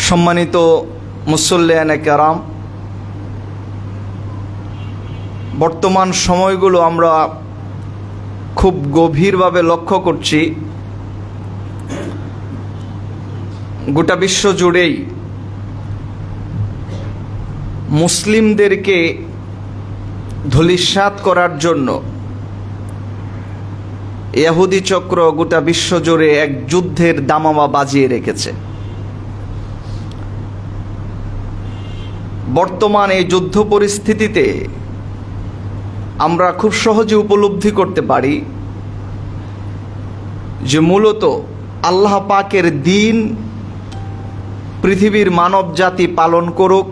সম্মানিত মুসল্লিয়ানে কেরাম, বর্তমান সময়গুলো আমরা খুব গভীরভাবে লক্ষ্য করছি। গোটা বিশ্ব জুড়েই মুসলিমদেরকে ধূলিসাৎ করার জন্য ইহুদি চক্র গোটা বিশ্ব জুড়ে এক যুদ্ধের দামামা বাজিয়ে রেখেছে। বর্তমান এই যুদ্ধ পরিস্থিতিতে আমরা খুব সহজে উপলব্ধি করতে পারি যে মূলত আল্লাহ পাকের দ্বীন পৃথিবীর মানব জাতি পালন করুক,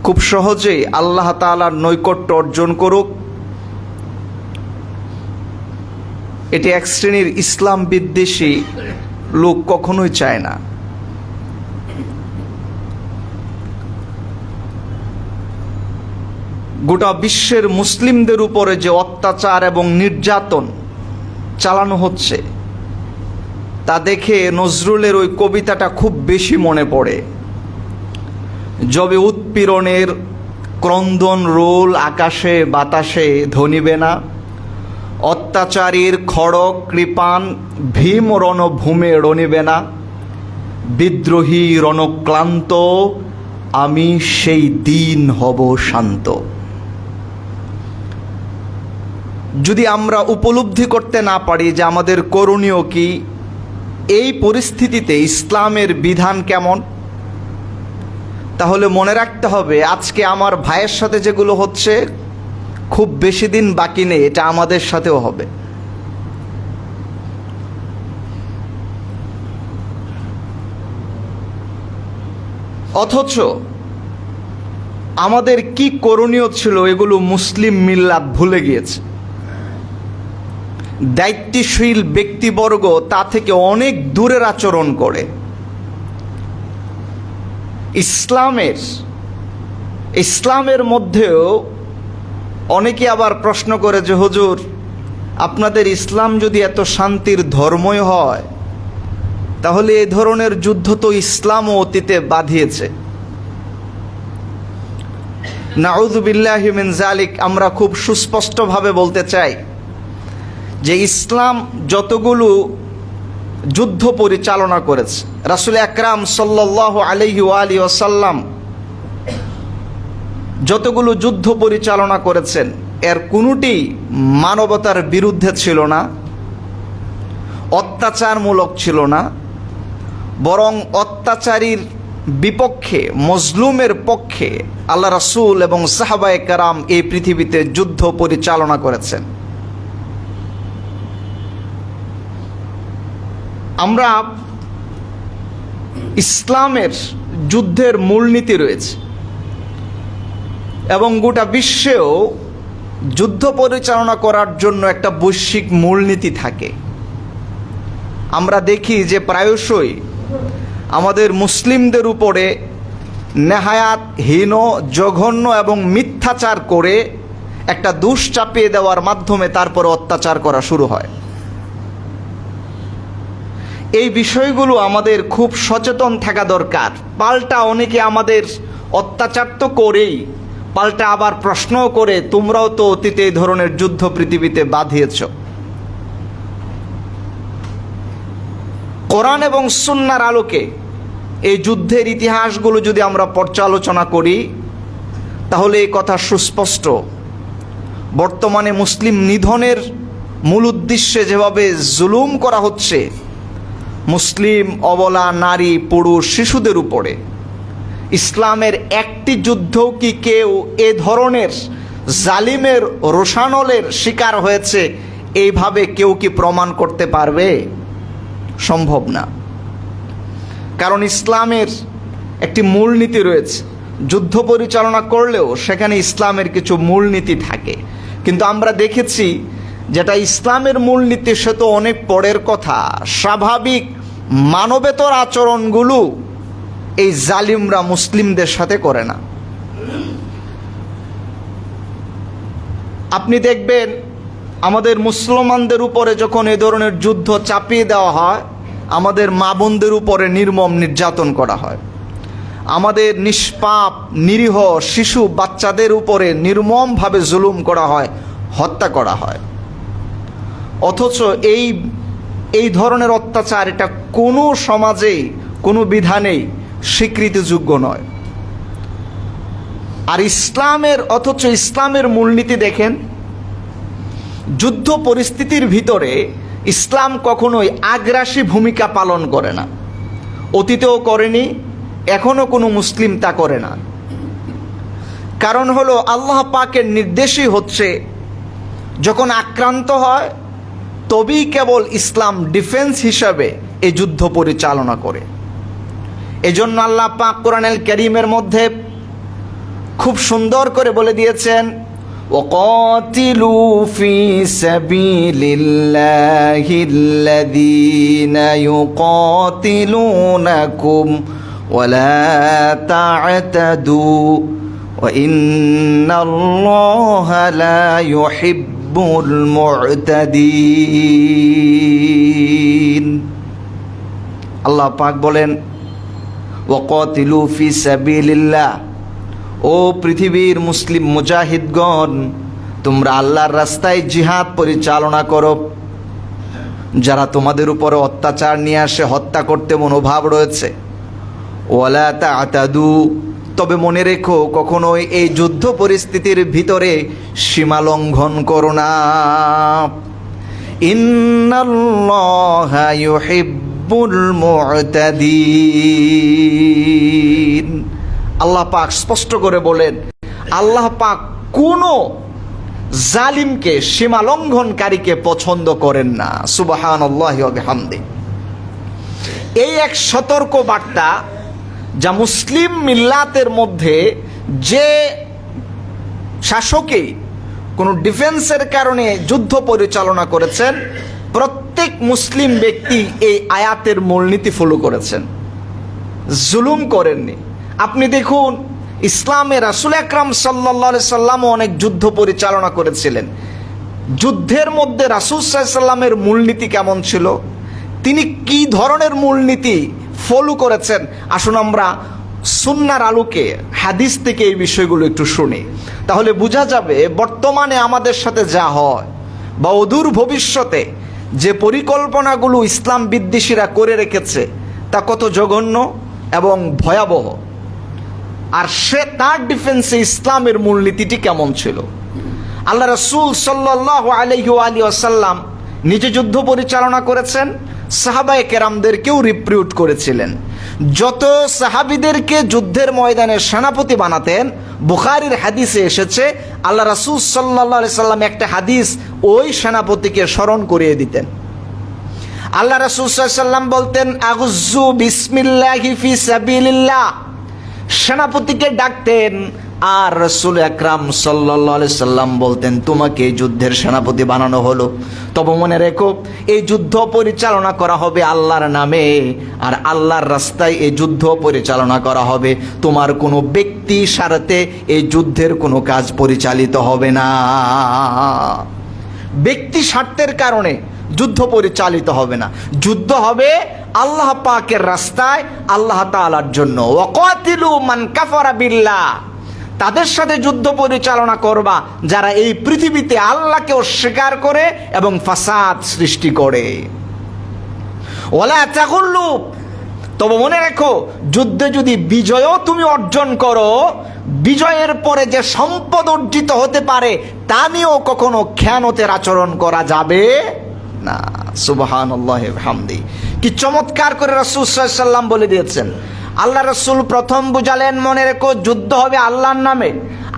খুব সহজেই আল্লাহ তাআলার নৈকট্য অর্জন করুক, এটি এক শ্রেণীর ইসলাম বিদ্বেষী লোক কখনোই চায় না। গোটা বিশ্বের মুসলিমদের উপরে যে অত্যাচার এবং নির্যাতন চালানো হচ্ছে তা দেখে নজরুলের ওই কবিতাটা খুব বেশি মনে পড়ে। যবে উৎপীড়নের ক্রন্দন রোল আকাশে বাতাসে ধ্বনিবে না, অত্যাচারীর খড়গ কৃপান ভীম রণভূমে রণিবে না, বিদ্রোহী রণক্লান্ত আমি সেই দিন হব শান্ত। যদি আমরা উপলব্ধি করতে না পারি যে আমাদের করণীয় কি, এই পরিস্থিতিতে ইসলামের বিধান কেমন, তাহলে মনে রাখতে হবে আজকে আমার ভাইয়ের সাথে যেগুলো হচ্ছে খুব বেশি দিন বাকি নেই, এটা আমাদের সাথেও হবে। অথচ আমাদের কি করণীয় ছিল এগুলো মুসলিম মিল্লাত ভুলে গিয়েছে। দায়িত্বশীল ব্যক্তিবর্গ তা থেকে অনেক দূরের আচরণ করে। ইসলামের মধ্যেও অনেকে আবার প্রশ্ন করে যে হুজুর, আপনাদের ইসলাম যদি এত শান্তির ধর্মই হয় তাহলে এই ধরনের যুদ্ধ তো ইসলামও অতীতে বাঁধিয়েছে। নাউযু বিল্লাহি মিন যালিক। আমরা খুব সুস্পষ্টভাবে বলতে চাই যে ইসলাম যতগুলো যুদ্ধ পরিচালনা করেছে, রাসূল আকরাম সাল্লাল্লাহু আলাইহি ওয়াসাল্লাম যতগুলো যুদ্ধ পরিচালনা করেছেন এর কোনোটি মানবতার বিরুদ্ধে ছিল না, অত্যাচারমূলক ছিল না, বরং অত্যাচারীর বিপক্ষে, মজলুমের পক্ষে আল্লাহ রাসূল এবং সাহাবায়ে কেরাম এই পৃথিবীতে যুদ্ধ পরিচালনা করেছেন। আমরা ইসলামের যুদ্ধের মূলনীতি রয়েছে এবং গোটা বিশ্বেও যুদ্ধ পরিচালনা করার জন্য একটা বৈশ্বিক মূলনীতি থাকে। আমরা দেখি যে প্রায়শই আমাদের মুসলিমদের উপরে নেহায়াত হীন, জঘন্য এবং মিথ্যাচার করে একটা দোষ চাপিয়ে দেওয়ার মাধ্যমে তারপরে অত্যাচার করা শুরু হয়। এই বিষয়গুলো আমাদের খুব সচেতন থাকা দরকার। পাল্টা অনেকে আমাদের অত্যাচার তো করেই, পাল্টা আবার প্রশ্নও করে তোমরাও তো অতীতে এই ধরনের যুদ্ধ পৃথিবীতে বাঁধিয়েছ। কোরআন এবং সুন্নাহর আলোকে এই যুদ্ধের ইতিহাসগুলো যদি আমরা পর্যালোচনা করি তাহলে এই কথা সুস্পষ্ট। বর্তমানে মুসলিম নিধনের মূল উদ্দেশ্যে যেভাবে জুলুম করা হচ্ছে মুসলিম অবলা নারী পুরুষ শিশুদের উপরে, ইসলামের একটি যুদ্ধও কি কেউ এ ধরনের জালিমের রোষানলের শিকার হয়েছে এইভাবে কেউ কি প্রমাণ করতে পারবে? সম্ভব না। কারণ ইসলামের একটি মূলনীতি রয়েছে। যুদ্ধ পরিচালনা করলেও সেখানে ইসলামের কিছু মূলনীতি থাকে, কিন্তু আমরা দেখেছি যেটা ইসলামের মূলনীতি সে তো অনেক পরের কথা। স্বাভাবিক মানবেতর আচরণগুলো এই জালিমরা মুসলিমদের সাথে করে না। আপনি দেখবেন আমাদের মুসলমানদের উপরে যখন এই ধরনের যুদ্ধ চাপিয়ে দেওয়া হয়, আমাদের মা বোনদের উপরে নির্মম নির্যাতন করা হয়। আমাদের নিষ্পাপ নিরীহ শিশু বাচ্চাদের উপরে নির্মমভাবে জুলুম করা হয়, হত্যা করা হয়। অথচ এই ধরনের অত্যাচার এটা কোনো সমাজেই, কোনো বিধানেই স্বীকৃতিযোগ্য নয়। আর অথচ ইসলামের মূলনীতি দেখেন, যুদ্ধ পরিস্থিতির ভিতরে ইসলাম কখনোই আগ্রাসী ভূমিকা পালন করে না, অতীতেও করেনি, এখনো কোনো মুসলিম তা করে না। কারণ হলো আল্লাহ পাকের নির্দেশই হচ্ছে যখন আক্রান্ত হয় তবেই কেবল ইসলাম ডিফেন্স হিসাবে এই যুদ্ধ পরিচালনা করে। এজন্য আল্লাহ পাক কোরআনুল কারীমের মধ্যে খুব সুন্দর করে বলে দিয়েছেন, ওয়াকাতিলু ফি সাবিলিল্লাহিল্লাযীনা ইউকাতিলুনাকুম ওয়ালা তা'তাদু ওয়া ইন্নাল্লাহা লা ইউহিব্বুল মু'তাদিন। আল্লাহ পাক বলেন, ওয়াকাতিলু ফি সাবিলিল্লাহ, ও পৃথিবীর মুসলিম মুজাহিদগণ, তোমরা আল্লাহর রাস্তায় জিহাদ পরিচালনা করো। যারা তোমাদের উপরে অত্যাচার নিয়ে আসে, হত্যা করতে মনোভাব রয়েছে, ওয়ালা তা'তাদু, তবে মনে রেখো কখনোই এই যুদ্ধ পরিস্থিতির ভিতরে সীমা লঙ্ঘন করো না। ইন্নাল্লাহা ইউহিব্বুল মু'তাদিন। আল্লাহ পাক স্পষ্ট করে বলেন, আল্লাহ পাক কোনো জালিমকে, সীমা লঙ্ঘনকারীকে পছন্দ করেন না। সুবহানাল্লাহি ওয়া বিহামদিহি। এই এক সতর্ক বার্তা যা মুসলিম মিল্লাতের মধ্যে যে শাসকই কোনো ডিফেন্সের কারণে যুদ্ধ পরিচালনা করেছেন, প্রত্যেক মুসলিম ব্যক্তি এই আয়াতের মূলনীতি ফলো করেছেন, জুলুম করেননি। আপনি দেখুন, ইসলামে রাসূল আকরাম সাল্লাল্লাহু আলাইহি সাল্লামও অনেক যুদ্ধ পরিচালনা করেছিলেন। যুদ্ধের মধ্যে রাসূল সাল্লাল্লাহু আলাইহি সাল্লামের মূলনীতি কেমন ছিল, তিনি কি ধরনের মূলনীতি ফলো করেছেন, আসুন আমরা সুন্নাহর আলোকে হাদিস থেকে এই বিষয়গুলো একটু শুনি। তাহলে বোঝা যাবে বর্তমানে আমাদের সাথে যা হয় বা অদূর ভবিষ্যতে যে পরিকল্পনাগুলো ইসলাম বিদ্বেষীরা করে রেখেছে তা কত জঘন্য এবং ভয়াবহ। আর তার ডিফেন্সে ইসলামের মূলনীতিটি কেমন ছিল। আল্লাহ রাসূল সাল্লাল্লাহু আলাইহি ওয়াসাল্লাম নিজে যুদ্ধ পরিচালনা করেছেন, সাহাবায়ে কেরামদেরকেও রিক্রুট করেছিলেন। যত সাহাবীদেরকে যুদ্ধের ময়দানে সেনাপতি বানাতেন, বুখারীর হাদিসে এসেছে আল্লাহ রাসূল সাল্লাল্লাহু আলাইহি সাল্লাম একটা হাদিস ওই সেনাপতিকে স্মরণ করিয়ে দিতেন। আল্লাহ রাসূল সাল্লাল্লাহু আলাইহি সাল্লাম বলতেন, আগুজ্জু বিসমিল্লাহি ফি সাবিলিল্লাহ, সেনাপতিকে ডাকতেন। আর রাসূল আকরাম সাল্লাল্লাহু আলাইহি সাল্লাম বলতেন, তোমাকে যুদ্ধের সেনাপতি বানানো হলো, তবে মনে রেখো এই যুদ্ধ পরিচালনা করা হবে আল্লাহর নামে, আর আল্লাহর রাস্তায় এই যুদ্ধ পরিচালনা করা হবে। তোমার কোনো ব্যক্তি স্বার্থে এই যুদ্ধের কোনো কাজ পরিচালিত হবে না, ব্যক্তি স্বার্থের কারণে যুদ্ধ পরিচালিত হবে না। যুদ্ধ হবে আল্লাহ পাকের রাস্তায়, আল্লাহ তাআলার জন্য। ওয়াকাতিলু মান কাফারা বিল্লাহ, তাদের সাথে যুদ্ধ পরিচালনা করবা যারা এই পৃথিবীতে আল্লাহকে অস্বীকার করে এবং ফাসাদ সৃষ্টি করে। ওয়ালা তাগুল্লু, তবে মনে রেখো যুদ্ধে যদি বিজয়ও তুমি অর্জন করো, বিজয়ের পরে যে সম্পদ অর্জিত হতে পারে তা নিয়েও কখনো খেয়ানতের আচরণ করা যাবে না। সুবহানাল্লাহি ওয়া বিহামদিহি। কি চমৎকার করে রাসূল সাল্লাল্লাহু আলাইহি সাল্লাম বলে দিয়েছেন। আল্লাহ রাসূল প্রথম বুঝালেন, মনে রেখো যুদ্ধ হবে আল্লাহর নামে,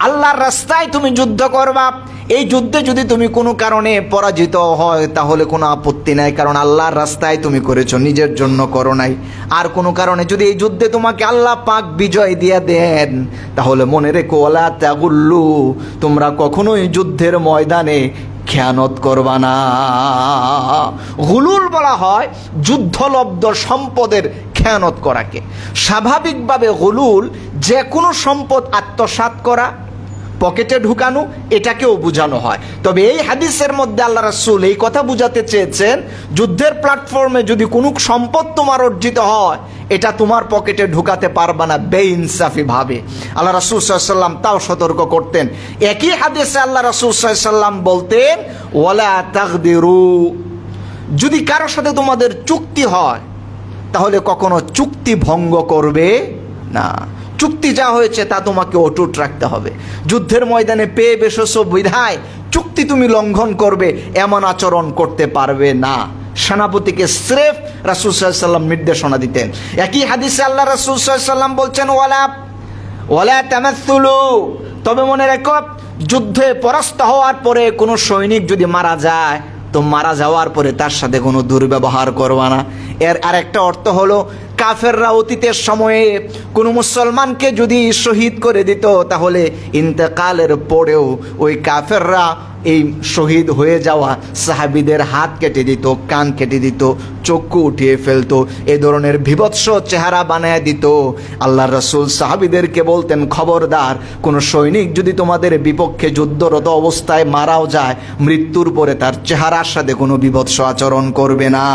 আল্লাহর রাস্তায় তুমি যুদ্ধ করবা। এই যুদ্ধে যদি তুমি কোনো কারণে পরাজিত হয় তাহলে কোনো আপত্তি নাই, কারণ আল্লাহর রাস্তায় তুমি করেছো, নিজের জন্য করো নাই। আর কোনো কারণে যদি এই যুদ্ধে তোমাকে আল্লাহ পাক বিজয় দিয়ে দেন তাহলে মনে রেখো, ওয়ালা তাগুল্লু, তোমরা কখনোই যুদ্ধের ময়দানে খেয়ানত করবা না। গুলুল বলা হয় যুদ্ধলব্ধ সম্পদের খেয়ানত করাকে। স্বাভাবিকভাবে গুলুল যে কোনো সম্পদ আত্মসাৎ করা, পকেটে ঢুকানো, এটাকেও বোঝানো হয়। তবে এই হাদিসের মধ্যে আল্লাহ রাসূল এই কথা বুঝাতে চেয়েছেন, যুদ্ধের প্ল্যাটফর্মে যদি কোনো সম্পদ তোমার অর্জিত হয়, এটা তোমার পকেটে ঢুকাতে পারবা না বেইনসাফি ভাবে। আল্লাহ রাসূল সাল্লাল্লাহু আলাইহি ওয়াসাল্লাম তাও সতর্ক করতেন। একই হাদিসে আল্লাহ রাসূল সাল্লাল্লাহু আলাইহি ওয়াসাল্লাম বলতেন, ওয়ালা তাগদিরু, যদি কারোর সাথে তোমাদের চুক্তি হয় তাহলে কখনো চুক্তি ভঙ্গ করবে না। চুক্তি যা হয়েছে তা তোমাকে অটুট রাখতে হবে। যুদ্ধের ময়দানে পেয়ে বসেছ বিধায় চুক্তি তুমি লঙ্ঘন করবে, এমন আচরণ করতে পারবে না। সেনাপতিকে স্রেফ রাসূল সাল্লাল্লাহু আলাইহি ওয়াসাল্লাম নির্দেশনা দিতেন। একই হাদিসে আল্লাহ রাসূল সাল্লাল্লাহু আলাইহি ওয়াসাল্লাম বলছেন, ওয়ালা তামাসসুলু, তবে মনে রেখো, যুদ্ধে পরাস্ত হওয়ার পরে কোনো সৈনিক যদি মারা যায়, তো মারা যাওয়ার পরে তার সাথে কোনো দুর্ব্যবহার করবা না। এর আরেকটা অর্থ হলো, কাফেররা অতীতের সময়ে কোনো মুসলমানকে যদি শহীদ করে দিত, তাহলে ইন্তেকালের পরেও ওই কাফেররা এই শহীদ হয়ে যাওয়া সাহাবীদের হাত কেটে দিত, কান কেটে দিত, চক্ষু উঠিয়ে ফেলতো, এ ধরনের বিভৎস চেহারা বানায় দিত। আল্লাহ রাসূল সাহাবীদেরকে বলতেন, খবরদার, কোনো সৈনিক যদি তোমাদের বিপক্ষে যুদ্ধরত অবস্থায় মারাও যায়, মৃত্যুর পরে তার চেহারার সাথে কোনো বিভৎস আচরণ করবে না।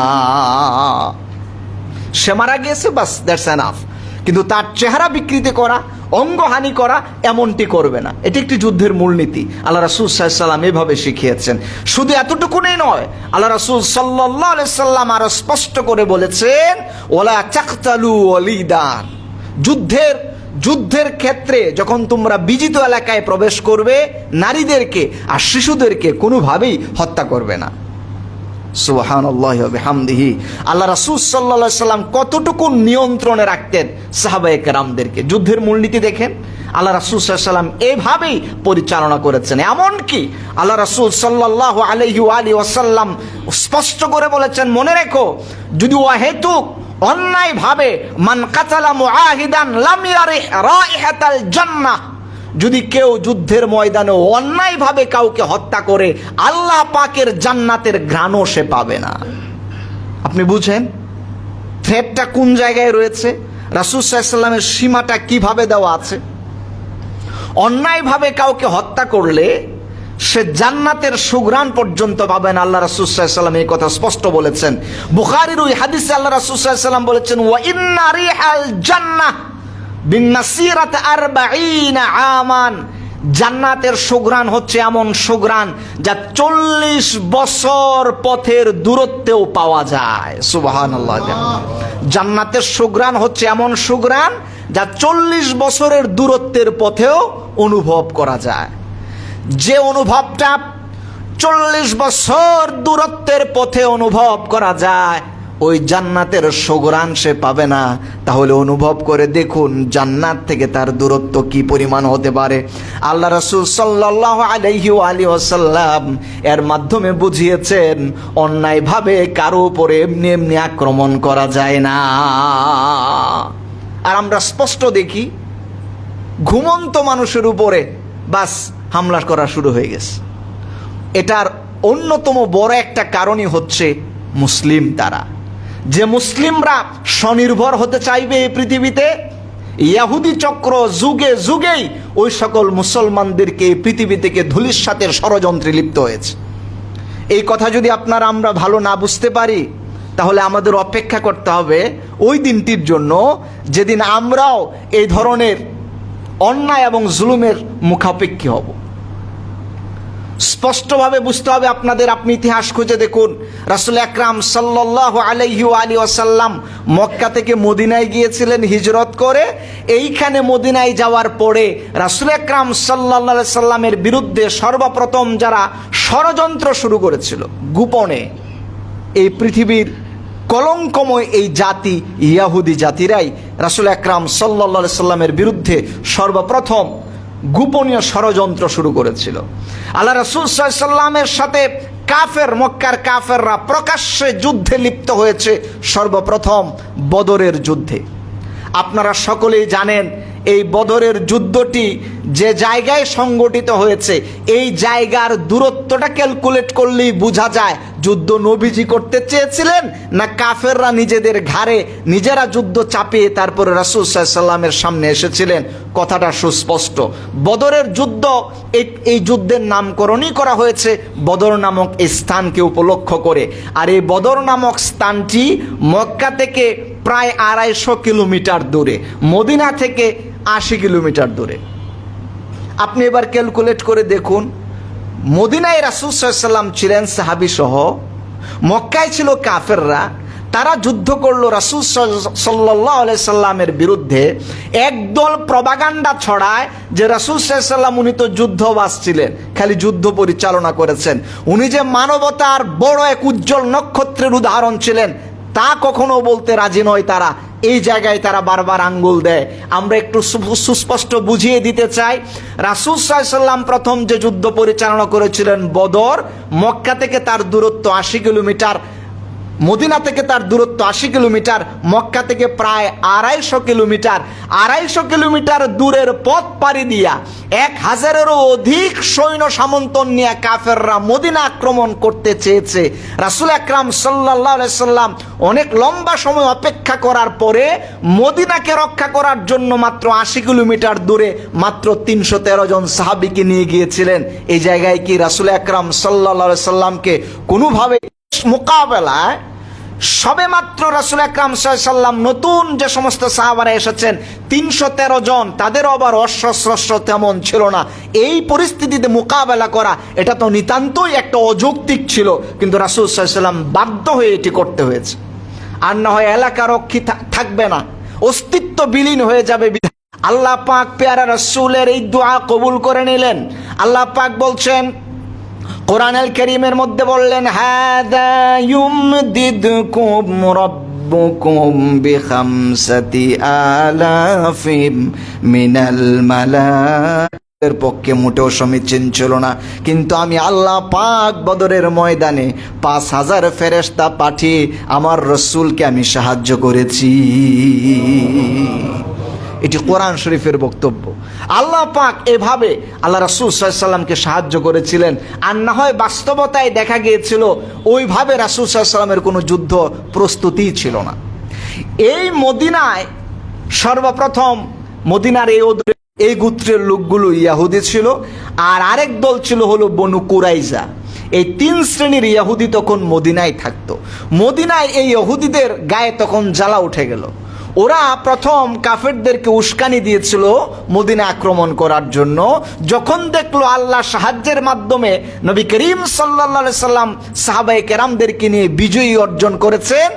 সে মারা গিয়েছে, বাস, দ্যাটস এনাফ, কিন্তু তার চেহারা বিকৃতি করা, অঙ্গহানি করা, এমনটি করবে না। এটি একটি যুদ্ধের মূলনীতি। আল্লাহ রাসূল সাল্লাল্লাহু আলাইহি ওয়াসাল্লাম এভাবে শিখিয়েছেন। শুধু এতটুকুই নয়, আল্লাহ রাসূল সাল্লাল্লাহু আলাইহি ওয়াসাল্লাম আরো স্পষ্ট করে বলেছেন, ওয়ালা তাকতালু ওয়ালিদান, যুদ্ধের ক্ষেত্রে যখন তোমরা বিজিত এলাকায় প্রবেশ করবে, নারীদেরকে আর শিশুদেরকে কোনোভাবেই হত্যা করবে না। সুবহানাল্লাহি ওয়া বিহামদিহি। আল্লাহ রাসূল সাল্লাল্লাহু আলাইহি ওয়াসাল্লাম কতটুকু নিয়ন্ত্রণে রাখতেন সাহাবায়ে কেরামদেরকে। যুদ্ধের মূলনীতি দেখেন, আল্লাহ রাসূল সাল্লাল্লাহু আলাইহি ওয়াসাল্লাম এভাবেই পরিচালনা করেছেন। এমনকি আল্লাহ রাসূল সাল্লাল্লাহু আলাইহি ওয়াসাল্লাম স্পষ্ট করে বলেছেন, মনে রেখো, যদি অহেতুক অন্যায়ভাবে মান কাতালা মুআহিদান লাম ইয়ারিহ রাইহাতাল জান্নাহ, যদি কেউ যুদ্ধের ময়দানে অন্যায়ভাবে কাউকে হত্যা করে, আল্লাহ পাকের জান্নাতের ঘ্রাণও সে পাবে না। আপনি বুঝেন থ্রেটটা কোন জায়গায় রয়েছে, রাসূল সাল্লাল্লাহু আলাইহি ওয়াসাল্লামের সীমাটা কিভাবে দেওয়া আছে। অন্যায়ভাবে কাউকে হত্যা করলে সে জান্নাতের সুঘ্রাণ পর্যন্ত পাবে না। আল্লাহ রাসূল সাল্লাল্লাহু আলাইহি ওয়াসাল্লাম এই কথা স্পষ্ট বলেছেন। বুখারীর ওই হাদিসে আল্লাহ রাসূল সাল্লাল্লাহু আলাইহি ওয়াসাল্লাম বলেছেন, ওয়া ইন্না রিহাল জান্নাহ বিন্নাসিরাত 40 আমান, জান্নাতের সুঘ্রাণ হচ্ছে এমন সুঘ্রাণ যা 40 বছর পথের দূরত্বেও পাওয়া যায়। সুবহানাল্লাহ। জান্নাতের সুঘ্রাণ হচ্ছে এমন সুঘ্রাণ যা 40 বছরের দূরত্বের পথেও অনুভব করা যায়। যে অনুভবটা 40 বছর দূরত্বের পথে অনুভব করা যায়, ওই জান্নাতের সুঘ্রাণ সে পাবে না। তাহলে অনুভব করে দেখুন জান্নাত থেকে তার দূরত্ব কি পরিমাণ হতে পারে। আল্লাহ রাসূল সাল্লাল্লাহু আলাইহি ওয়াসাল্লাম এর মাধ্যমে বুঝিয়েছেন, অন্যায়ভাবে কারো উপরে এমনি এমনি আক্রমণ করা যায় না। আর আমরা স্পষ্ট দেখি, ঘুমন্ত মানুষের উপরে বাস হামলা করা শুরু হয়ে গেছে। এটার অন্যতম বড় একটা কারণই হচ্ছে মুসলিম। তারা যে মুসলিমরা স্বনির্ভর হতে চাইবে এই পৃথিবীতে, ইহুদি চক্র যুগে যুগেই ওই সকল মুসলমানদেরকে এই পৃথিবী থেকে ধূলিসাতের ষড়যন্ত্রে লিপ্ত হয়েছে। এই কথা যদি আমরা ভালো না বুঝতে পারি, তাহলে আমাদের অপেক্ষা করতে হবে ওই দিনটির জন্য যেদিন আমরাও এই ধরনের অন্যায় এবং জুলুমের মুখাপেক্ষী হব। স্পষ্টভাবে বুঝতে হবে আপনাদের। আপনি ইতিহাস খুঁজে দেখুন, রাসূল আকরাম সাল্লাল্লাহু আলাইহি ওয়াসাল্লাম মক্কা থেকে মদিনায় গিয়েছিলেন হিজরত করে। এইখানে মদিনায় যাওয়ার পরে রাসূল আকরাম সাল্লাল্লাহু আলাইহি সাল্লামের বিরুদ্ধে সর্বপ্রথম যারা ষড়যন্ত্র শুরু করেছিল গোপনে, এই পৃথিবীর কলঙ্কময় এই জাতি ইহুদি জাতিরাই রাসূল আকরাম সাল্লাল্লাহু আলাইহি সাল্লামের বিরুদ্ধে সর্বপ্রথম গোপনীয় ষড়যন্ত্র শুরু করেছিল। আল্লাহ রাসূল সাল্লাল্লাহু আলাইহি সাল্লামের সাথে মক্কার কাফেররা প্রকাশ্যে যুদ্ধে লিপ্ত হয়েছে সর্বপ্রথম বদরের যুদ্ধে। আপনারা সকলেই জানেন এই বদরের যুদ্ধটি যে জায়গায় সংগঠিত হয়েছে এই জায়গার দূরত্বটা ক্যালকুলেট করলেই বোঝা যায় যুদ্ধ নবীজি করতে চেয়েছিলেন না কাফেররা নিজেদের ঘাড়ে নিজেরা যুদ্ধ চাপিয়ে তারপরে রাসূল সাল্লাল্লাহু আলাইহি সাল্লামের সামনে এসেছিলেন। কথাটা সুস্পষ্ট। বদরের যুদ্ধ, এই যুদ্ধের নামকরণই করা হয়েছে বদর নামক এই স্থানকে উপলক্ষ করে। আর এই বদর নামক স্থানটি মক্কা থেকে প্রায় 250 কিলোমিটার দূরে, মদিনা থেকে 80 কিলোমিটার দূরে। আপনি এবার ক্যালকুলেট করে দেখুন, মদিনায় রাসূল সাল্লাল্লাহু আলাইহি সাল্লাম ছিলেন সাহাবী সহ, মক্কায় ছিল কাফেররা, তারা যুদ্ধ করলো রাসূল সাল্লাল্লাহু আলাইহি সাল্লামের বিরুদ্ধে। একদল প্রপাগান্ডা ছড়ায় যে রাসূল সাল্লাল্লাহু আলাইহি সাল্লাম উনি তো যুদ্ধবাজ ছিলেন, খালি যুদ্ধ পরিচালনা করেছেন, উনি যে মানবতার বড় এক উজ্জ্বল নক্ষত্রের উদাহরণ ছিলেন তা কখনো বলতে রাজি নয় তারা। এই জায়গায় তারা বারবার আঙ্গুল দেয়। আমরা একটু সুস্পষ্ট বুঝিয়ে দিতে চাই, রাসূল সাল্লাল্লাহু আলাইহি সাল্লাম প্রথম যে যুদ্ধ পরিচালনা করেছিলেন বদর, মক্কা থেকে তার দূরত্ব 80 কিলোমিটার, মদিনা থেকে তার দূরত্ব 80 কিলোমিটার, মক্কা থেকে প্রায় 250 কিলোমিটার। 250 কিলোমিটার দূরের পথ পাড়ি দিয়া 1000-এরও অধিক সৈন্য সামন্তন নিয়ে কাফেররা মদিনা আক্রমণ করতে চেয়েছে। রাসূল আকরাম সাল্লাল্লাহু আলাইহি সাল্লাম অনেক লম্বা সময় অপেক্ষা করার পরে মদিনাকে রক্ষা করার জন্য মাত্র 80 কিলোমিটার দূরে মাত্র 313 জন সাহাবীকে নিয়ে গিয়েছিলেন। এই জায়গায় কি রাসূল আকরাম সাল্লাল্লাহু আলাইহি সাল্লামকে কোনোভাবে মোকাবেলায় সবে মাত্র রাসূল আকরাম সাল্লাল্লাহু আলাইহি সাল্লাম নতুন যে সমস্ত সাহাবারা এসেছেন 313 জন, তাদের আবার অস্ত্র তেমন ছিল না, এই পরিস্থিতিতে মোকাবেলা করা এটা তো নিতান্তই একটা অযৌক্তিক ছিল, কিন্তু রাসূল সাল্লাল্লাহু আলাইহি সাল্লাম বাধ্য হয়ে এটি করতে হয়েছে। আর না হয় এলাকা রক্ষী থাকবে না, অস্তিত্ব বিলীন হয়ে যাবে। আল্লাহ পাক পেয়ারা রাসূলের এই দোয়া কবুল করে নিলেন। আল্লাহ পাক বলছেন কোরআনুল কারীমের মধ্যে বললেন, হাদা ইউমদিদকুম রাব্বুকুম বিখামসাতি আলাফিম মিনাল মালায়েকাতের পক্ষে মোটেও সমীচীন ছিল না, কিন্তু আমি আল্লাহ পাক বদরের ময়দানে 5000 ফেরেশতা পাঠিয়ে আমার রাসূলকে আমি সাহায্য করেছি। এটি কোরআন শরীফের বক্তব্য। আল্লাহ পাক এভাবে আল্লাহ রাসূল সাল্লাল্লাহু আলাইহি সাল্লামকে সাহায্য করেছিলেন। আর না হয় বাস্তবতায় দেখা গিয়েছিল ওইভাবে রাসূল সাল্লাল্লাহু আলাইহি সাল্লামের কোনো যুদ্ধ প্রস্তুতিই ছিল না। এই মদিনায় সর্বপ্রথম মদিনার এই গোত্রের লোকগুলো ইয়াহুদি ছিল, আর আরেক দল ছিল হলো বনু কুরাইজা। এই 3 শ্রেণীর ইয়াহুদি তখন মদিনায় থাকতো। মদিনায় এই ইহুদিদের গায়ে তখন জ্বালা উঠে গেল। ওরা প্রথম কাফেরদেরকে উস্কানি দিয়েছিল মদিনা আক্রমণ করার জন্য। যখন দেখলো আল্লাহ সাহায্যের মাধ্যমে নবী করিম সাল্লাল্লাহু আলাইহি সাল্লাম সাহাবায়ে কেরামদেরকে নিয়ে বিজয়ী অর্জন করেছেন,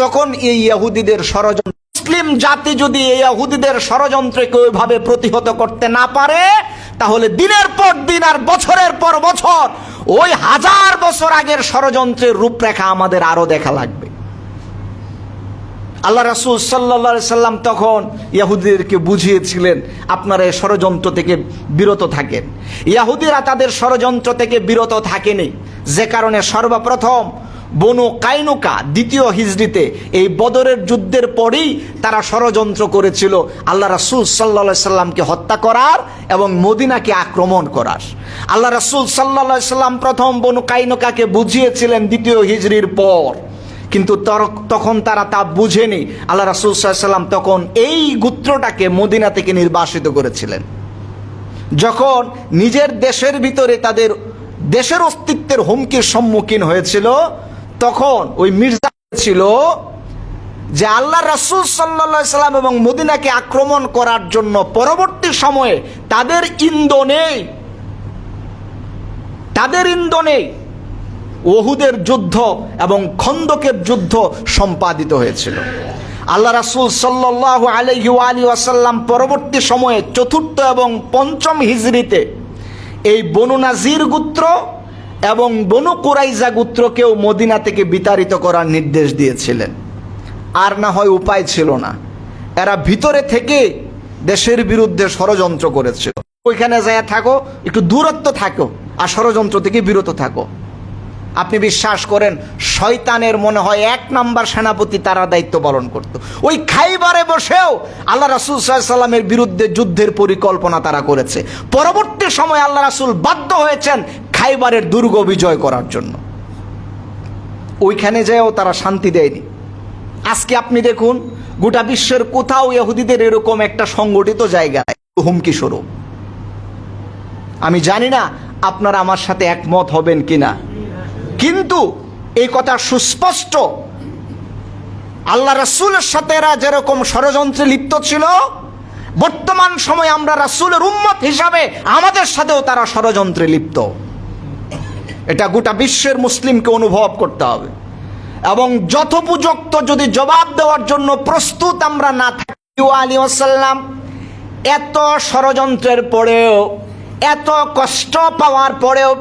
তখন এই ইহুদিদের ষড়যন্ত্র, মুসলিম জাতি যদি এই ইহুদিদের ষড়যন্ত্রকে ওইভাবে প্রতিহত করতে না পারে, তাহলে দিনের পর দিন আর বছরের পর বছর ওই 1000 বছর আগের ষড়যন্ত্রের রূপরেখা আমাদের আরো দেখা লাগবে। আল্লাহ রাসূল সাল্লাল্লাহু আলাইহি সাল্লাম তখন ইহুদিদেরকে বুঝিয়েছিলেন, আপনারা এই ষড়যন্ত্র থেকে বিরত থাকেন। ইহুদিরা তাদের ষড়যন্ত্র থেকে বিরত থাকেনি, যে কারণে সর্বপ্রথম বনু কাইনুকা 2য় হিজরিতে এই বদরের যুদ্ধের পরেই তারা ষড়যন্ত্র করেছিল আল্লাহ রাসূল সাল্লাল্লাহু আলাইহি সাল্লামকে হত্যা করার এবং মদিনাকে আক্রমণ করার। আল্লাহ রাসূল সাল্লাল্লাহু আলাইহি সাল্লাম প্রথম বনু কাইনুকাকে বুঝিয়েছিলেন 2য় হিজরির পর, কিন্তু তখন তারা তা বুঝেনি। আল্লাহ রাসূল সাল্লাল্লাহু আলাইহি সাল্লাম তখন এই গোত্রটাকে মদিনা থেকে নির্বাসিত করেছিলেন। যখন নিজের দেশের ভিতরে তাদের দেশের অস্তিত্বের হুমকির সম্মুখীন হয়েছিল, তখন ওই মির্জা ছিল যে আল্লাহ রাসূল সাল্লাল্লাহু আলাইহি সাল্লাম এবং মদিনাকে আক্রমণ করার জন্য পরবর্তী সময়ে তাদের ইন্ধনে উহুদের যুদ্ধ এবং খন্দকের যুদ্ধ সম্পাদিত হয়েছিল। আল্লাহ রাসূল সাল্লাল্লাহু আলাইহি ওয়াসাল্লাম পরবর্তী সময়ে 4র্থ এবং 5ম হিজরিতে এই বনু নাজির গোত্র এবং বনু কুরাইজা গোত্রকেও মদিনা থেকে বিতাড়িত করার নির্দেশ দিয়েছিলেন। আর না হয় উপায় ছিল না, এরা ভিতরে থেকে দেশের বিরুদ্ধে ষড়যন্ত্র করেছিল। ওইখানে যায় থাকো, একটু দূরত্ব থাকো আর ষড়যন্ত্র থেকে বিরত থাকো। আপনি বিশ্বাস করেন শয়তানের মনে হয় 1 নাম্বার সেনাপতি তারা দায়িত্ব পালন করত। ওই খাইবারে বসেও আল্লাহ রাসূল সাল্লাল্লাহু আলাইহি সাল্লামের বিরুদ্ধে যুদ্ধের পরিকল্পনা তারা করেছে। পরবর্তী সময় আল্লাহ রাসূল বাধ্য হয়েছেন খাইবারের দুর্গ বিজয় করার জন্য। ওইখানে যেও তারা শান্তি দেয়নি। আজকে আপনি দেখুন গোটা বিশ্বের কোথাও ইহুদিদের এরকম একটা সংগঠিত জায়গায় হুমকি স্বরূপ। আমি জানি না আপনারা আমার সাথে একমত হবেন কিনা, কিন্তু এই কথা সুস্পষ্ট, আল্লাহ রাসূলের সাথে এরা যেরকম ষড়যন্ত্রে লিপ্ত ছিল, বর্তমান সময়ে আমরা রাসূলের উম্মত হিসাবে আমাদের সাথেও তারা ষড়যন্ত্রে লিপ্ত। এটা গোটা বিশ্বের মুসলিমকে অনুভব করতে হবে এবং যথোপযুক্ত যদি জবাব দেওয়ার জন্য প্রস্তুত আমরা না থাকি। আলাইহি ওয়াসাল্লাম এত ষড়যন্ত্রের পরেও, এত কষ্ট পাওয়ার পরেও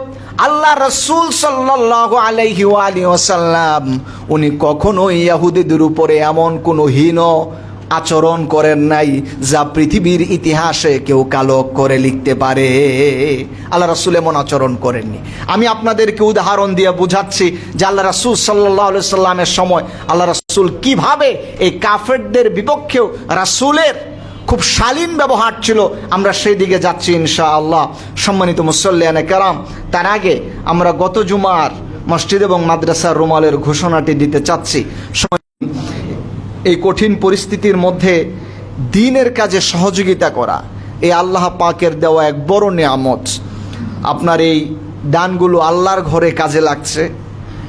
আল্লাহ রাসূল সাল্লাল্লাহু আলাইহি ওয়াসাল্লাম উনি কখনোই ইহুদিদের উপরে এমন কোনো হীন আচরণ করেন নাই যা পৃথিবীর ইতিহাসে কেউ কালো করে লিখতে পারে। আল্লাহ রাসূল এমন আচরণ করেননি। আমি আপনাদেরকে উদাহরণ দিয়ে বুঝাচ্ছি যে আল্লাহ রাসূল সাল্লাল্লাহু আলাইহি সাল্লামের সময় আল্লাহ রাসূল কিভাবে এই কাফেরদের বিপক্ষেও রাসূলের খুব শালীন ব্যবহার ছিল। আমরা সেই দিকে যাচ্ছি ইনশাআল্লাহ। সম্মানিত মুসল্লিয়ানে কেরাম, তার আগে আমরা গত জুমার মসজিদ এবং মাদ্রাসার রুমালের ঘোষণাটি দিতে চাচ্ছি। এই কঠিন পরিস্থিতির মধ্যে দ্বীনের কাজে সহযোগিতা করা এই আল্লাহ পাকের দেওয়া এক বড় নিয়ামত। আপনার এই দানগুলো আল্লাহর ঘরে কাজে লাগছে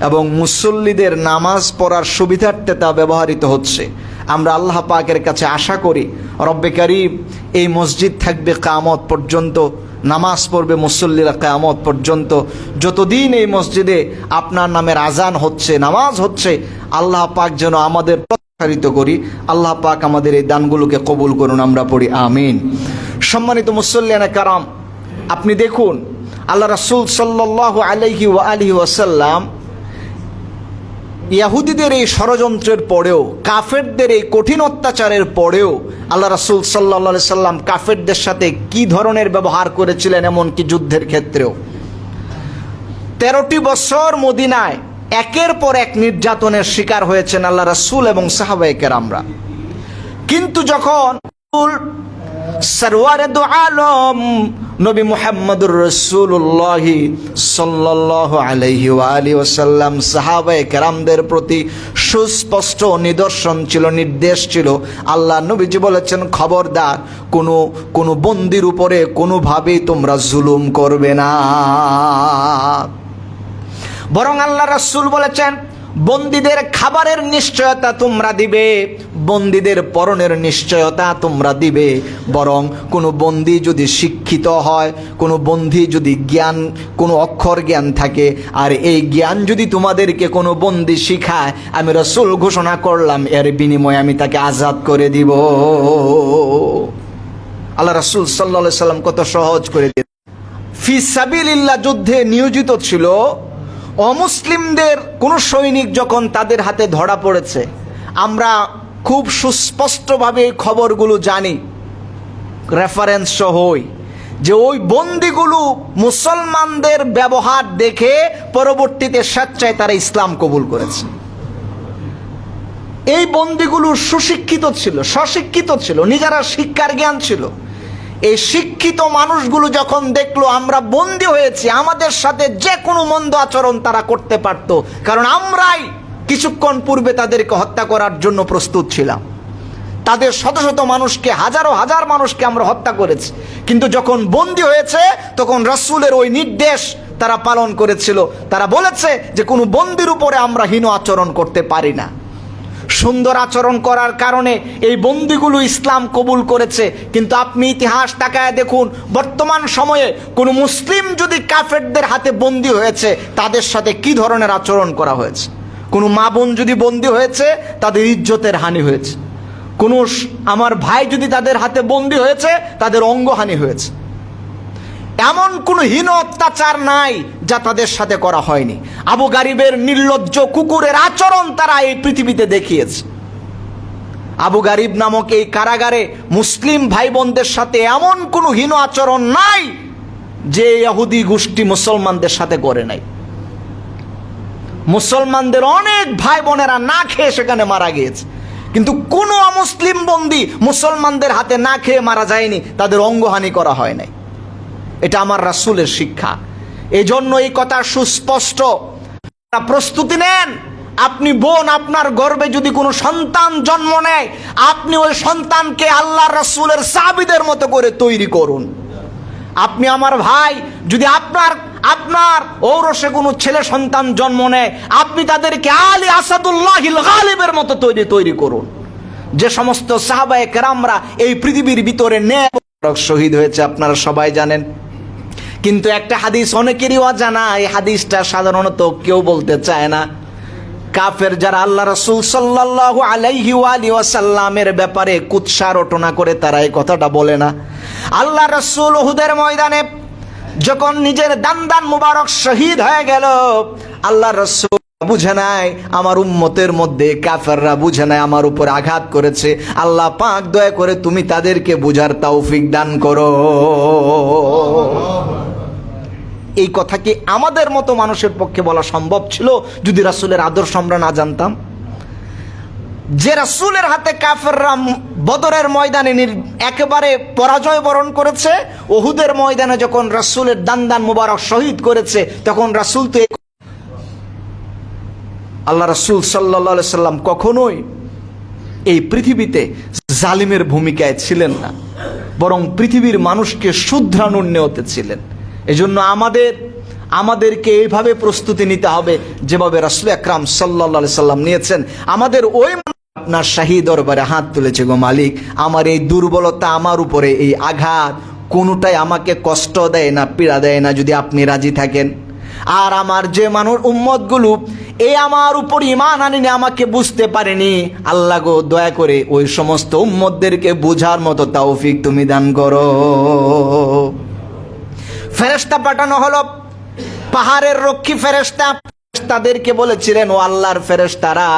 এবং মুসল্লিদের নামাজ পড়ার সুবিধার্থে তা ব্যবহৃত হচ্ছে। আমরা আল্লাহ পাকের কাছে আশা করি রব্বে কারীম এই মসজিদ থাকবে কিয়ামত পর্যন্ত, নামাজ পড়বে মুসল্লিরা কিয়ামত পর্যন্ত। যতদিন এই মসজিদে আপনার নামের আজান হচ্ছে, নামাজ হচ্ছে, আল্লাহ পাক যেন আমাদের প্রসারিত করি। আল্লাহ পাক আমাদের এই দানগুলোকে কবুল করুন, আমরা পড়ি আমিন। সম্মানিত মুসল্লিয়ানে কারাম, আপনি দেখুন আল্লাহ রাসূল সাল্লাল্লাহু আলাইহি ওয়াসাল্লাম ইহুদিদের এই ষড়যন্ত্রের পরেও, কাফেরদের এই কঠিন অত্যাচারের পরেও আল্লাহ রাসূল সাল্লাল্লাহু আলাইহি সাল্লাম কাফেরদের সাথে কি ধরনের ব্যবহার করেছিলেন, এমনকি যুদ্ধের ক্ষেত্রেও। 13টি বছর মদিনায় একের পর এক নির্যাতনের শিকার হয়েছেন আল্লাহ রাসূল এবং সাহাবায়ে কেরামরা। কিন্তু যখন সরওয়ারে দু আলম নবী মুহাম্মদুর রাসূলুল্লাহ সাল্লাল্লাহু আলাইহি ওয়াসাল্লাম সাহাবায়ে কেরামদের প্রতি সুস্পষ্ট নিদর্শন ছিল, নির্দেশ ছিল। আল্লাহ নবীজি বলেছেন, খবরদার কোনো বন্দির উপরে কোনোভাবেই তোমরা জুলুম করবে না। বরং আল্লাহ রাসূল বলেছেন, বন্দীদের খাবারের নিশ্চয়তা তোমরা দিবে, বন্দীদের পরনের নিশ্চয়তা তোমরা দিবে। বরং কোনো বন্দী যদি শিক্ষিত হয়, কোনো বন্দী যদি কোনো অক্ষর জ্ঞান থাকে, আর এই জ্ঞান যদি তোমাদেরকে কোনো বন্দী শিখায়, আমি রাসূল ঘোষণা করলাম এর বিনিময়ে আমি তাকে আজাদ করে দিব। আল্লাহ রাসূল সাল্লাল্লাহু আলাইহি সাল্লাম কত সহজ করে দিলেন। ফি সাবিলিল্লাহ যুদ্ধে নিয়োজিত ছিল অমুসলিমদের কোন সৈনিক যখন তাদের হাতে ধরা পড়েছে, আমরা খুব সুস্পষ্টভাবে খবরগুলো জানি, রেফারেন্স সহই, যে ওই বন্দিগুলো মুসলমানদের ব্যবহার দেখে পরবর্তীতে স্বেচ্ছায় তারা ইসলাম কবুল করেছে। এই বন্দিগুলো সুশিক্ষিত ছিল, স্বশিক্ষিত ছিল, নিজেরা শিক্ষার জ্ঞান ছিল। এই শিক্ষিত মানুষগুলো যখন দেখলো আমরা বন্দী হয়েছি, আমাদের সাথে যে কোনো মন্দ আচরণ তারা করতে পারত, কারণ আমরাই কিছুক্ষণ পূর্বে তাদেরকে হত্যা করার জন্য প্রস্তুত ছিলাম। তাদের শত শত মানুষকে, হাজারো হাজার মানুষকে আমরা হত্যা করেছি। কিন্তু যখন বন্দী হয়েছে তখন রাসূলের ওই নির্দেশ তারা পালন করেছিল। তারা বলেছে যে কোনো বন্দির উপরে আমরা হীন আচরণ করতে পারি না। সুন্দর আচরণ করার কারণে এই বন্দিগুলো ইসলাম কবুল করেছে। কিন্তু আপনি ইতিহাস তাকায় দেখুন, বর্তমান সময়ে কোনো মুসলিম যদি কাফেরদের হাতে বন্দী হয়েছে, তাদের সাথে কি ধরনের আচরণ করা হয়েছে। কোনো মা বোন যদি বন্দী হয়েছে, তাদের ইজ্জতের হানি হয়েছে। কোনো আমার ভাই যদি তাদের হাতে বন্দী হয়েছে, তাদের অঙ্গহানি হয়েছে। এমন কোনো হীন অত্যাচার নাই যা তাদের সাথে করা হয়নি। আবু গারিবের নির্লজ্জ কুকুরের আচরণ তারা এই পৃথিবীতে দেখিয়েছে। আবু গারিব নামক এই কারাগারে মুসলিম ভাই বোনদের সাথে এমন কোনো হীন আচরণ নাই যে ইহুদি গোষ্ঠী মুসলমানদের সাথে করে নাই। মুসলমানদের অনেক ভাই বোনেরা না খেয়ে সেখানে মারা গিয়েছে, কিন্তু কোনো অমুসলিম বন্দী মুসলমানদের হাতে না খেয়ে মারা যায়নি, তাদের অঙ্গহানি করা হয় নাই। এটা আমার রাসূলের শিক্ষা। এজন্য এই কথা সুস্পষ্ট, প্রস্তুতি নেন। আপনি বোন, আপনার গর্ভে যদি কোনো সন্তান জন্ম নেয়, আপনি ওই সন্তানকে আল্লাহ রাসূলের সাহাবীদের মতো করে তৈরি করুন। আপনি আমার ভাই, যদি আপনার ঔরসে কোনো ছেলে সন্তান জন্ম নেয়, আপনি তাদেরকে আলী আসাদুল্লাহিল গালিবের মতো তৈরি করুন। যে সমস্ত সাহাবায়ে কেরামরা এই পৃথিবীর ভিতরে শহীদ হয়েছে আপনারা সবাই জানেন, কিন্তু একটা হাদিস অনেকেরই অজানা, এই হাদিসটা সাধারণত কেউ বলতে চায় না। কাফের যারা আল্লাহ রাসূল সাল্লাল্লাহু আলাইহি ওয়াসাল্লামের ব্যাপারে কুৎসা রটনা করে, তারা এই কথাটা বলে না। আল্লাহ রাসূল উহুদের ময়দানে যখন নিজের দান মুবারক শহীদ হয়ে গেল, আল্লাহ রাসূল বুঝে নাই আমার উম্মতের মধ্যে কাফেররা বুঝে নাই আমার উপর আঘাত করেছে, আল্লাহ পাক দয়া করে তুমি তাদেরকে বুঝার তৌফিক দান করো। এই কথা কি আমাদের মতো মানুষের পক্ষে বলা সম্ভব ছিল যদি রাসূলের আদর্শ আমরা না জানতাম? যে রাসূলের হাতে কাফেররা বদরের ময়দানে একেবারে পরাজয় বরণ করেছে, উহুদের ময়দানে যখন রাসূলের দান মুবারক শহীদ করেছে, তখন রাসূল তো আল্লাহ রাসূল সাল্লাল্লাহু আলাইহি সাল্লাম কখনোই এই পৃথিবীতে জালিমের ভূমিকায় ছিলেন না, বরং পৃথিবীর মানুষকে শুধরানোর নিয়তে ছিলেন। এজন্য আমাদেরকে এইভাবে প্রস্তুতি নিতে হবে যেভাবে রাসূল আকরাম সাল্লাল্লাহু আলাইহি সাল্লাম নিয়েছেন। আমাদের ওই আপনার শাহী দরবারে হাত তুলেছে, গো মালিক, আমার এই দুর্বলতা, আমার উপরে এই আঘাত কোনোটাই আমাকে কষ্ট দেয় না, পীড়া দেয় না, যদি আপনি রাজি থাকেন। আর আমার যে মানুষ উম্মতগুলো এই আমার উপর ঈমান আনেনি, আমাকে বুঝতে পারেনি, আল্লাহ গো দয়া করে ওই সমস্ত উম্মতদেরকে বুঝার মতো তৌফিক তুমি দান করো। ফেরেশতা পাঠানো হলো, পাহাড়ের রক্ষী ফেরেশতা। তাদেরকে বলেছিলেন, ও আল্লাহর ফেরেশতারা,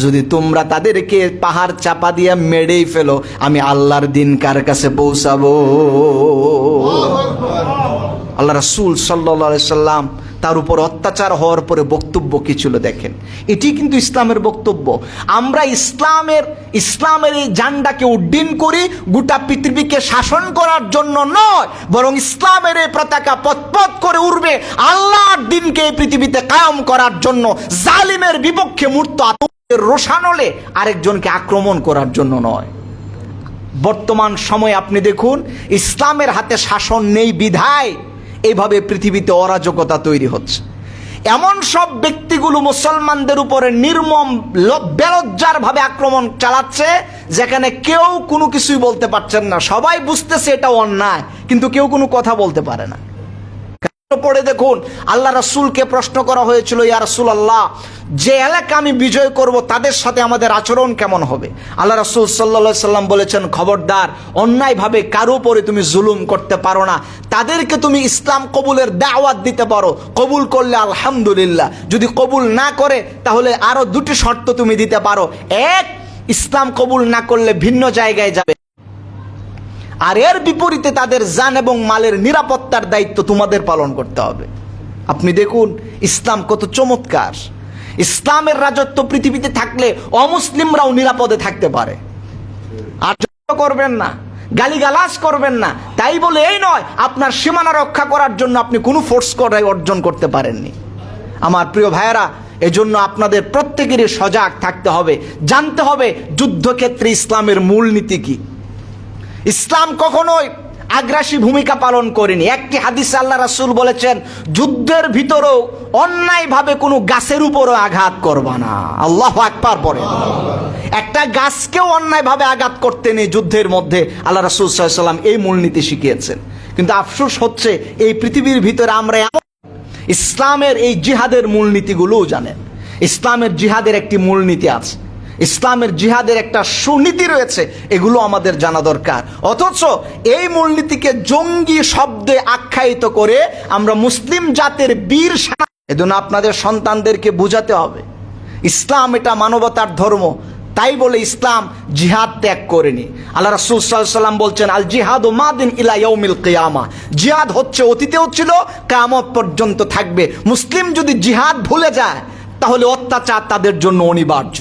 যদি তোমরা তাদেরকে পাহাড় চাপা দিয়ে মেরেই ফেলো, আমি আল্লাহর দিন কার কাছে পৌঁছাবো? আল্লাহ রাসূল সাল্লাল্লাহু আলাইহি সাল্লাম তার উপর অত্যাচার হওয়ার পরে বক্তব্য কি ছিল দেখেন। এটি কিন্তু ইসলামের বক্তব্য। আমরা ইসলামের এই ঝান্ডাকে উড্ডীন করি গোটা পৃথিবীকে শাসন করার জন্য নয়, বরং ইসলামের এই পতাকা পথ করে উড়বে আল্লাহর দিনকে এই পৃথিবীতে কায়েম করার জন্য, জালিমের বিপক্ষে মূর্ত আতঙ্কের রোষানলে আরেকজনকে আক্রমণ করার জন্য নয়। বর্তমান সময়ে আপনি দেখুন, ইসলামের হাতে শাসন নেই বিধায় এইভাবে পৃথিবীতে অরাজকতা তৈরি হচ্ছে। এমন সব ব্যক্তিগুলো মুসলমানদের উপরে নির্মম বেলজ্জার ভাবে আক্রমণ চালাচ্ছে, যেখানে কেউ কোনো কিছুই বলতে পারছেন না। সবাই বুঝতেছে এটা অন্যায়, কিন্তু কেউ কোনো কথা বলতে পারে না। পড়ে দেখুন, আল্লাহ রাসূলকে প্রশ্ন করা হয়েছিল, ইয়া রাসূলুল্লাহ, যে এলাকা আমি বিজয় করব তাদের সাথে আমাদের আচরণ কেমন হবে? আল্লাহ রাসূল সাল্লাল্লাহু আলাইহি সাল্লাম বলেছেন, খবরদার, অন্যায়ভাবে কারো উপরে তুমি জুলুম করতে পারো না। তাদেরকে তুমি ইসলাম কবুলের দাওয়াত দিতে পারো, কবুল করলে আলহামদুলিল্লাহ, যদি কবুল না করে তাহলে আরো দুটি শর্ত তুমি দিতে পারো। এক, ইসলাম কবুল না করলে ভিন্ন জায়গায় যাবে, আর এর বিপরীতে তাদের জান এবং মালের নিরাপত্তার দায়িত্ব তোমাদের পালন করতে হবে। আপনি দেখুন ইসলাম কত চমৎকার। ইসলামের রাজত্ব পৃথিবীতে থাকলে অমুসলিমরাও নিরাপদে থাকতে পারে। আর করবেন না, গালিগালাজ করবেন না, তাই বলে এই নয় আপনার সীমানা রক্ষা করার জন্য আপনি কোনো ফোর্স অর্জন করতে পারেননি। আমার প্রিয় ভাইয়েরা, এজন্য আপনাদের প্রত্যেকেরই সজাগ থাকতে হবে, জানতে হবে যুদ্ধক্ষেত্রে ইসলামের মূলনীতি কি। ইসলাম কখনোই আগ্রাসী ভূমিকা পালন করেনি। একটি হাদিসে আল্লাহ রাসূল বলেছেন, যুদ্ধের ভিতরেও অন্যায়ভাবে কোনো গাছের উপরও আঘাত করবা না। আল্লাহু আকবার পড়েন। একটা গাছকেও অন্যায়ভাবে আঘাত করতে নেই যুদ্ধের মধ্যে। আল্লাহ রাসূল সাল্লাল্লাহু আলাইহি ওয়াসাল্লাম এই মূলনীতি শিখিয়েছেন। কিন্তু আফসোস হচ্ছে এই পৃথিবীর ভিতরে আমরা ইসলামের এই জিহাদের মূলনীতিগুলোও জানেন। ইসলামের জিহাদের একটি মূলনীতি আছে, ইসলামের জিহাদের একটা সুনীতি রয়েছে, এগুলো আমাদের জানা দরকার। অথচ এই মূলনীতিকে জঙ্গি শব্দে আখ্যায়িত করে আমরা মুসলিম জাতের বীর সেনা, এজন্য আপনাদের সন্তানদেরকে বুঝাতে হবে ইসলাম এটা মানবতার ধর্ম। তাই বলে ইসলাম জিহাদ ত্যাগ করেনি। আল্লাহ রাসূল সাল্লাল্লাহু আলাইহি ওয়াসাল্লাম বলছেন, আল জিহাদু মাদিন ইলা ইয়াউমিল কিয়ামা, জিহাদ হচ্ছে অতীতেও ছিল, কিয়ামত পর্যন্ত থাকবে। মুসলিম যদি জিহাদ ভুলে যায় তাহলে অত্যাচার তাদের জন্য অনিবার্য।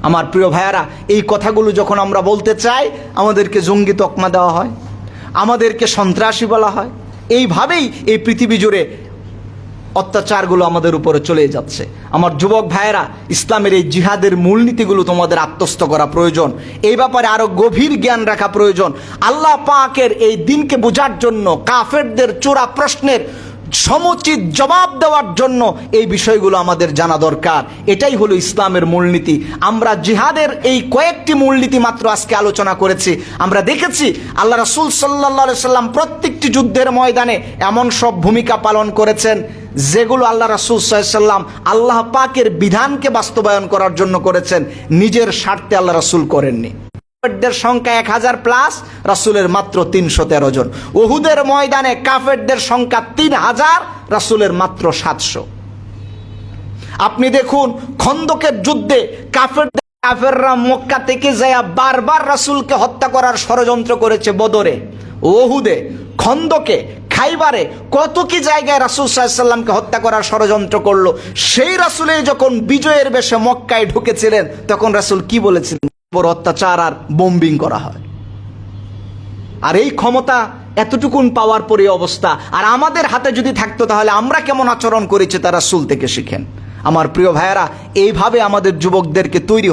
আমার প্রিয় ভাইয়ারা, এই কথাগুলো যখন আমরা বলতে চাই, আমাদেরকে জঙ্গি তকমা দেওয়া হয়, আমাদেরকে সন্ত্রাসী বলা হয়। এইভাবেই এই পৃথিবী জুড়ে অত্যাচারগুলো আমাদের উপরে চলে যাচ্ছে। আমার যুবক ভাইয়েরা, ইসলামের এই জিহাদের মূলনীতিগুলো তোমাদের আত্মস্থ করা প্রয়োজন। এই ব্যাপারে আরো গভীর জ্ঞান রাখা প্রয়োজন। আল্লাহ পাকের এই দিনকে বোঝার জন্য, কাফেরদের চোরা প্রশ্নের সমুচিত জবাব দেওয়ার জন্য এই বিষয়গুলো আমাদের জানা দরকার। এটাই হলো ইসলামের মূলনীতি। আমরা জিহাদের এই কয়েকটি মূলনীতি মাত্র আজকে আলোচনা করেছি। আমরা দেখেছি আল্লাহ রাসূল সাল্লাল্লাহু আলাইহি সাল্লাম প্রত্যেকটি যুদ্ধের ময়দানে এমন সব ভূমিকা পালন করেছেন যেগুলো আল্লাহ রাসূল সাল্লাল্লাহু আলাইহি সাল্লাম আল্লাহ পাকের বিধানকে বাস্তবায়ন করার জন্য করেছেন, নিজের স্বার্থে আল্লাহ রাসূল করেননি। কাফেরদের সংখ্যা 1000 প্লাস, রাসূলের মাত্র 313 জন। উহুদের ময়দানে কাফেরদের সংখ্যা 3000, রাসূলের মাত্র 700। আপনি দেখুন খন্দকের যুদ্ধে কাফেররা মক্কা থেকে যায় বারবার রাসূলকে হত্যা করার ষড়যন্ত্র করেছে। বদরে, উহুদে, খন্দকে, খাইবারে কত কি জায়গায় রাসূল সাল্লাল্লাহু আলাইহি সাল্লামকে হত্যা করার ষড়যন্ত্র করলো। সেই রাসূলের যখন বিজয়ের বেশে মক্কায় ঢুকেছিলেন, তখন রাসূল কি বলেছিলেন? বড় অত্যাচার আর বোম্বিং করা হয়। আর এই ক্ষমতা এতটুকুন পাওয়ার পরে অবস্থা, আর আমাদের হাতে যদি থাকতো তাহলে আমরা কেমন আচরণ করেছি তা রাসূল থেকে শিখেন। আমার প্রিয় ভাইয়েরা, এইভাবে আমাদের যুবকদেরকে তৈরি